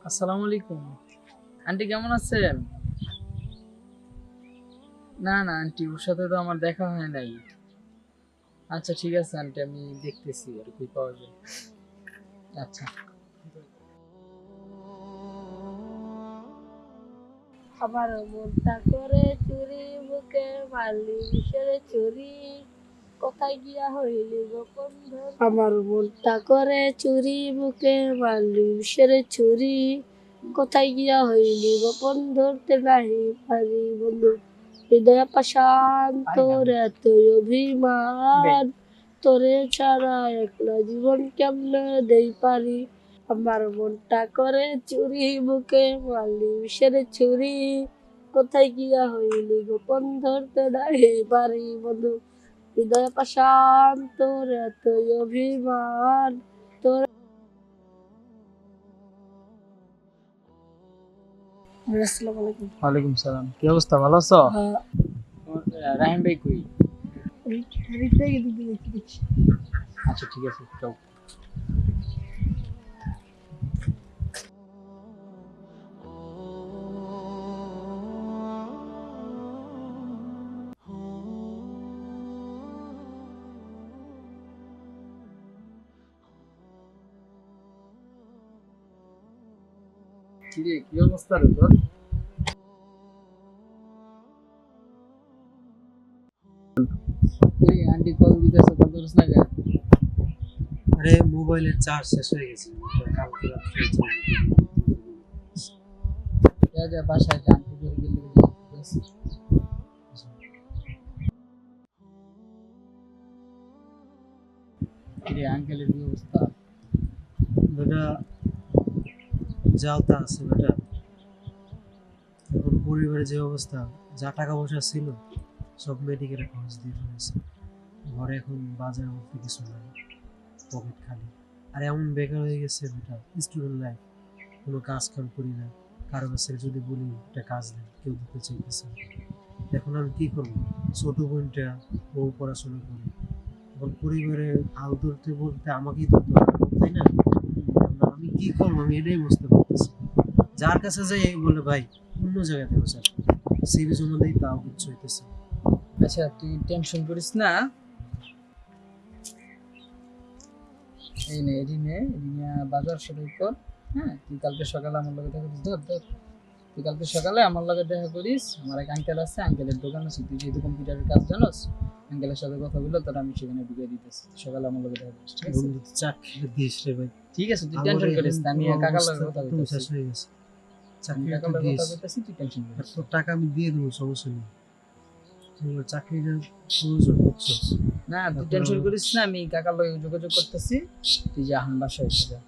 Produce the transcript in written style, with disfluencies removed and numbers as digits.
আসসালামু আলাইকুম। আন্টি কেমন আছেন? না না আন্টি, ওর সাথে তো আমার দেখা হয় নাই। আচ্ছা ঠিক আছে আন্টি, আমি দেখতেছি আর কি পাওয়া যায়। আচ্ছা। আমার মনটা করে চুরি বুকে মারলি বিষের চুরি কোথায় গিয়া হইলি গোপন ধন। আমার মনটা করে চুরি বুকে মারলি বিষের চুরি কোথায় গিয়া হইলি গোপন ধরতে নাহি পারি বন্ধু। হৃদয় পাষাণ তোর এতই অভিমান, তোরে ছাড়া একলা জীবন কেমনে দেই পারি। আমার মনটা করে চুরি বুকে মারলি বিষের চুরি কোথায় গিয়া হইলি গোপন ধরতে নাই পারি বন্ধু। হৃদয় পাষাণ তোর এতই অভিমান, তোর। আসসালামু আলাইকুম। ওয়ালাইকুম সালাম, কি অবস্থা, ভালো আছো? হ্যাঁ, রাহিম ভাই কই? রিক্তা এদিকে দেখছি। আচ্ছা ঠিক আছে, যাও। কি রে, কি অবস্থা রে তোর? এই আন্টি কল দিতেছে, কল ধরিস না কেন? আরে মোবাইলের চার্জ শেষ হয়ে গেছে, কালকে রাত্রে যা যা বাসায় যা, আন্টি ধরে গেলে ঠিক আছে? কি রে আঙ্কেলের কি অবস্থা? বেটা যাও তা আছে বেটা। এখন পরিবারের যে অবস্থা, যা টাকা পয়সা ছিল সব মেডিকেলে খরচ দিয়ে ফেলেছে। ঘরে এখন বাজার মধ্যে কিছু নাই, পকেট খালি। আর এমন বেকার হয়ে গেছে বেটা, স্টুডেন্ট লাইফ, কোনো কাজ কাম করি না। কারো কাছে যদি বলি একটা কাজ নেই, কেউ দিতে চাইতেছে না। এখন আমি কি করবো? ছোট বোনটা ও পড়াশোনা করে, এখন পরিবারে হাল ধরতে বলতে আমাকেই ধরতে হবে, তাই না? এখন আমি কি করবো আমি এটাই বুঝতে পারতেছি না। যার কাছে যাই এই বলে ভাই অন্য জায়গায় থেকে স্যার সিভি জমা দেই, তাও কিচ্ছু হইতেছে না। আচ্ছা তুই টেনশন করিস না, এই নে এটি নে, এটি নিয়ে বাজার সদাই কর। হ্যাঁ, তুই কালকে সকালে আমার লগে দেখা করিস, ধর ধর। তুই কালকে সকালে আমার লগে দেখা করিস, আমার এক আঙ্কেল আছে, আঙ্কেলের দোকান আছে, তুই যেহেতু কম্পিউটারের কাজ জানোস, আঙ্কেলের সাথে কথা বললো তোর আমি সেখানে ঢুকে দিতেছি। সকালে আমার লগে দেখা করিস, ঠিক আছে? বন্ধু চাকরি দিস রে ভাই। ঠিক আছে, তুই আমার টেনশন করিস এখন না, আমি পুরো কাকার অবস্থা লগে কথা একদম শেষ বলতেছি। হয়ে গেছে। আমি চাকরিটা কাকার তো লগে দিস, কথা বলতেছি, তুই টেনশন আর করিস না। তোর টাকা আমি দিয়ে দেবো, সমস্যা নেই। তোর চাকরিটা প্রয়োজন বুঝছো? না তুই তারপরে টেনশন আমার করিস না, আমি কাকার লগে যোগাযোগ করতেছি। তুই যা এখন বাসায় এসে যা।